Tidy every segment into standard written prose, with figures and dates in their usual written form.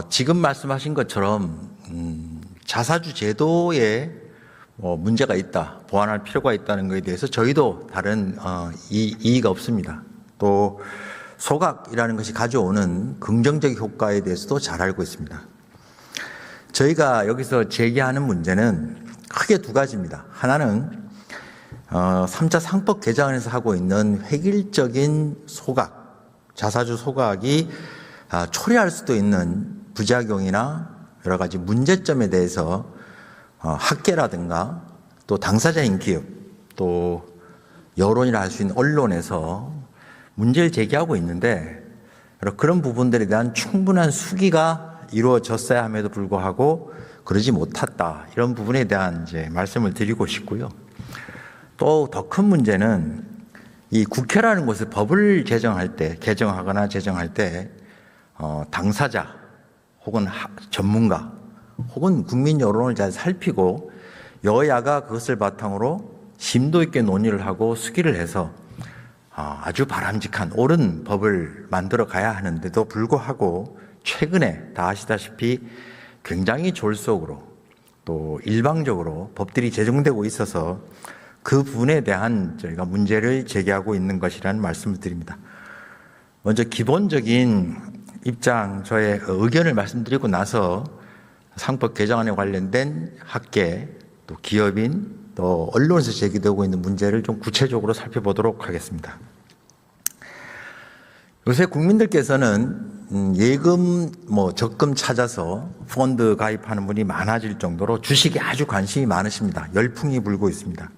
지금 말씀하신 것처럼 자사주 제도에 문제가 있다, 보완할 필요가 있다는 것에 대해서 저희도 다른 이의가 없습니다. 또 소각이라는 것이 가져오는 긍정적 효과에 대해서도 잘 알고 있습니다. 저희가 여기서 제기하는 문제는 크게 두 가지입니다. 하나는 3차 상법 개정안에서 하고 있는 획일적인 소각, 자사주 소각이 초래할 수도 있는 부작용이나 여러 가지 문제점에 대해서 학계라든가 또 당사자인 기업 또 여론이라 할 수 있는 언론에서 문제를 제기하고 있는데 그런 부분들에 대한 충분한 수기가 이루어졌어야 함에도 불구하고 그러지 못했다. 이런 부분에 대한 이제 말씀을 드리고 싶고요. 또 더 큰 문제는 이 국회라는 곳에 법을 제정할 때, 개정하거나 제정할 때 당사자 혹은 전문가 혹은 국민 여론을 잘 살피고 여야가 그것을 바탕으로 심도 있게 논의를 하고 수기를 해서 아주 바람직한 옳은 법을 만들어 가야 하는데도 불구하고 최근에 다 아시다시피 굉장히 졸속으로 또 일방적으로 법들이 제정되고 있어서 그 부분에 대한 저희가 문제를 제기하고 있는 것이라는 말씀을 드립니다. 먼저 기본적인 입장, 저의 의견을 말씀드리고 나서 상법 개정안에 관련된 학계, 또 기업인, 또 언론에서 제기되고 있는 문제를 좀 구체적으로 살펴보도록 하겠습니다. 요새 국민들께서는 예금, 적금 찾아서 펀드 가입하는 분이 많아질 정도로 주식에 아주 관심이 많으십니다. 열풍이 불고 있습니다.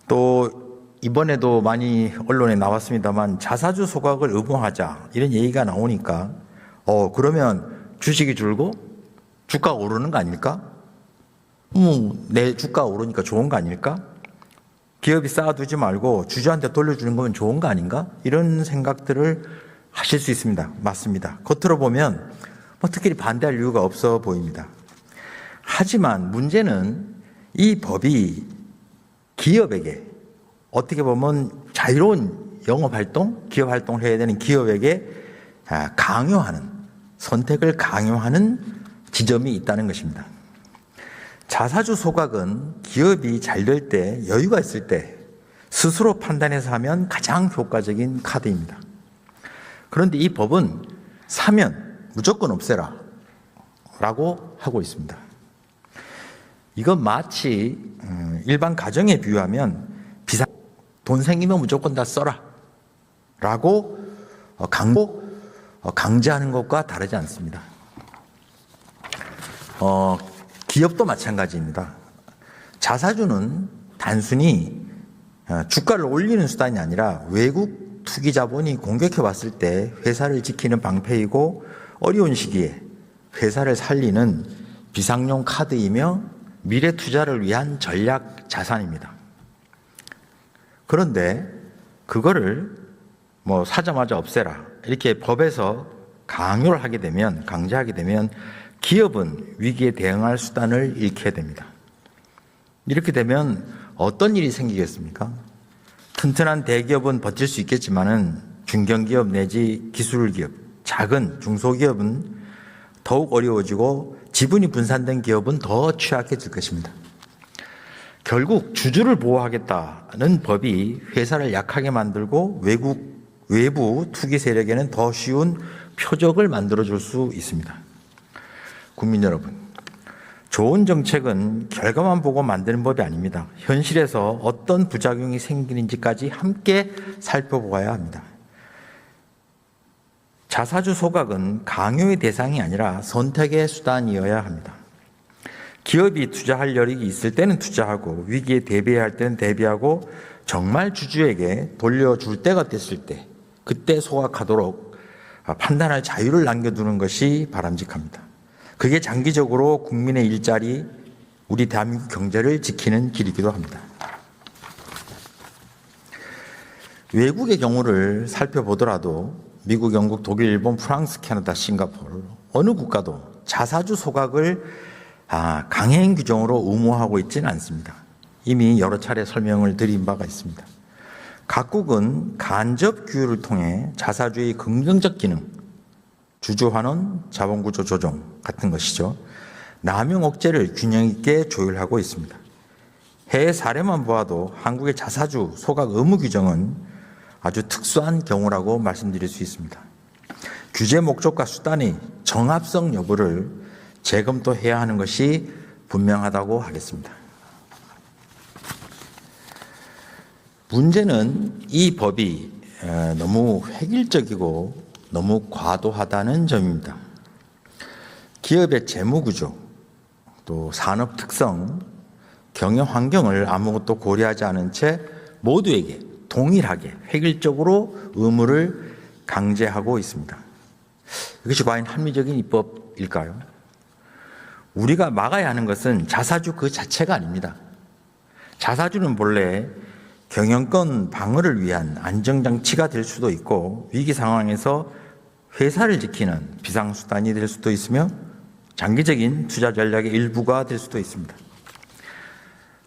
또 이번에도 많이 언론에 나왔습니다만 자사주 소각을 의무화하자 이런 얘기가 나오니까 그러면 주식이 줄고 주가가 오르는 거 아닐까? 내 주가가 오르니까 좋은 거 아닐까? 기업이 쌓아두지 말고 주주한테 돌려주는 거면 좋은 거 아닌가? 이런 생각들을 하실 수 있습니다. 맞습니다. 겉으로 보면 특별히 반대할 이유가 없어 보입니다. 하지만 문제는 이 법이 기업에게 어떻게 보면 자유로운 영업활동, 기업활동을 해야 되는 기업에게 강요하는, 선택을 강요하는 지점이 있다는 것입니다. 자사주 소각은 기업이 잘 될 때, 여유가 있을 때 스스로 판단해서 하면 가장 효과적인 카드입니다. 그런데 이 법은 사면 무조건 없애라 라고 하고 있습니다. 이건 마치 일반 가정에 비유하면 돈 생기면 무조건 다 써라 라고 강제하는 것과 다르지 않습니다. 기업도 마찬가지입니다. 자사주는 단순히 주가를 올리는 수단이 아니라 외국 투기 자본이 공격해 왔을 때 회사를 지키는 방패이고 어려운 시기에 회사를 살리는 비상용 카드이며 미래 투자를 위한 전략 자산입니다. 그런데 그거를 사자마자 없애라 이렇게 법에서 강제하게 되면 기업은 위기에 대응할 수단을 잃게 됩니다. 이렇게 되면 어떤 일이 생기겠습니까? 튼튼한 대기업은 버틸 수 있겠지만은 중견기업 내지 기술기업, 작은 중소기업은 더욱 어려워지고 지분이 분산된 기업은 더 취약해질 것입니다. 결국 주주를 보호하겠다는 법이 회사를 약하게 만들고 외부 투기 세력에는 더 쉬운 표적을 만들어줄 수 있습니다. 국민 여러분, 좋은 정책은 결과만 보고 만드는 법이 아닙니다. 현실에서 어떤 부작용이 생기는지까지 함께 살펴보아야 합니다. 자사주 소각은 강요의 대상이 아니라 선택의 수단이어야 합니다. 기업이 투자할 여력이 있을 때는 투자하고 위기에 대비해야 할 때는 대비하고 정말 주주에게 돌려줄 때가 됐을 때 그때 소각하도록 판단할 자유를 남겨두는 것이 바람직합니다. 그게 장기적으로 국민의 일자리, 우리 대한민국 경제를 지키는 길이기도 합니다. 외국의 경우를 살펴보더라도 미국, 영국, 독일, 일본, 프랑스, 캐나다, 싱가포르 어느 국가도 자사주 소각을 강행 규정으로 의무화하고 있지는 않습니다. 이미 여러 차례 설명을 드린 바가 있습니다. 각국은 간접 규율을 통해 자사주의 긍정적 기능, 주주환원, 자본구조 조정 같은 것이죠. 남용 억제를 균형 있게 조율하고 있습니다. 해외 사례만 보아도 한국의 자사주 소각 의무 규정은 아주 특수한 경우라고 말씀드릴 수 있습니다. 규제 목적과 수단이 정합성 여부를 재검토해야 하는 것이 분명하다고 하겠습니다. 문제는 이 법이 너무 획일적이고 너무 과도하다는 점입니다. 기업의 재무구조, 또 산업 특성, 경영 환경을 아무것도 고려하지 않은 채 모두에게 동일하게 획일적으로 의무를 강제하고 있습니다. 이것이 과연 합리적인 입법일까요? 우리가 막아야 하는 것은 자사주 그 자체가 아닙니다. 자사주는 본래 경영권 방어를 위한 안정장치가 될 수도 있고 위기 상황에서 회사를 지키는 비상수단이 될 수도 있으며 장기적인 투자 전략의 일부가 될 수도 있습니다.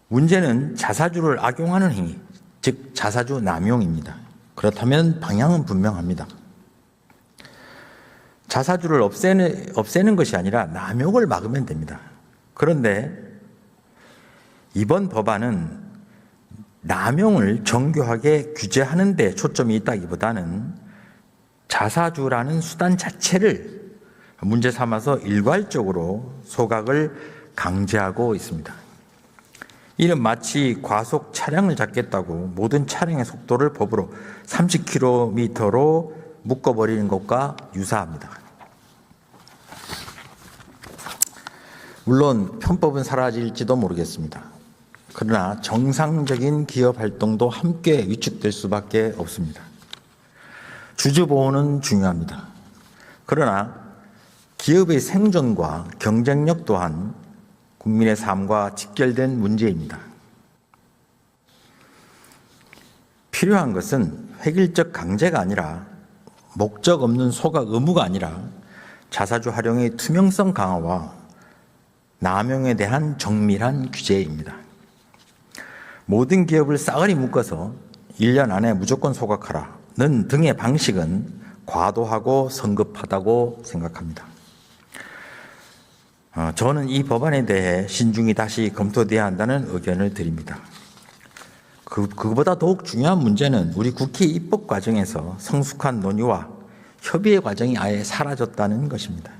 문제는 자사주를 악용하는 행위, 즉 자사주 남용입니다. 그렇다면 방향은 분명합니다. 자사주를 없애는 것이 아니라 남용을 막으면 됩니다. 그런데 이번 법안은 남용을 정교하게 규제하는 데 초점이 있다기보다는 자사주라는 수단 자체를 문제 삼아서 일괄적으로 소각을 강제하고 있습니다. 이는 마치 과속 차량을 잡겠다고 모든 차량의 속도를 법으로 30km로 묶어버리는 것과 유사합니다. 물론 편법은 사라질지도 모르겠습니다. 그러나 정상적인 기업 활동도 함께 위축될 수밖에 없습니다. 주주 보호는 중요합니다. 그러나 기업의 생존과 경쟁력 또한 국민의 삶과 직결된 문제입니다. 필요한 것은 획일적 강제가 아니라 목적 없는 소각 의무가 아니라 자사주 활용의 투명성 강화와 남용에 대한 정밀한 규제입니다. 모든 기업을 싸그리 묶어서 1년 안에 무조건 소각하라는 등의 방식은 과도하고 성급하다고 생각합니다. 저는 이 법안에 대해 신중히 다시 검토돼야 한다는 의견을 드립니다. 그보다 더욱 중요한 문제는 우리 국회 입법 과정에서 성숙한 논의와 협의의 과정이 아예 사라졌다는 것입니다.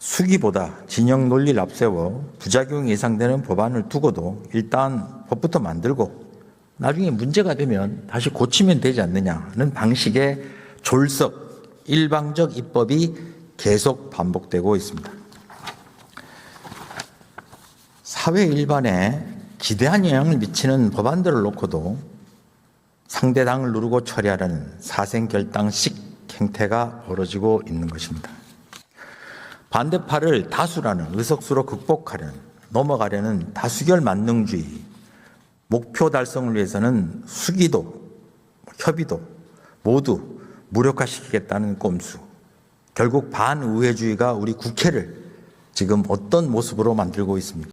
수기보다 진영 논리를 앞세워 부작용이 예상되는 법안을 두고도 일단 법부터 만들고 나중에 문제가 되면 다시 고치면 되지 않느냐는 방식의 졸속, 일방적 입법이 계속 반복되고 있습니다. 사회 일반에 기대한 영향을 미치는 법안들을 놓고도 상대 당을 누르고 처리하려는 사생결단식 행태가 벌어지고 있는 것입니다. 반대파를 다수라는 의석수로 극복하려는, 넘어가려는 다수결 만능주의, 목표 달성을 위해서는 수기도, 협의도 모두 무력화시키겠다는 꼼수, 결국 반의회주의가 우리 국회를 지금 어떤 모습으로 만들고 있습니까?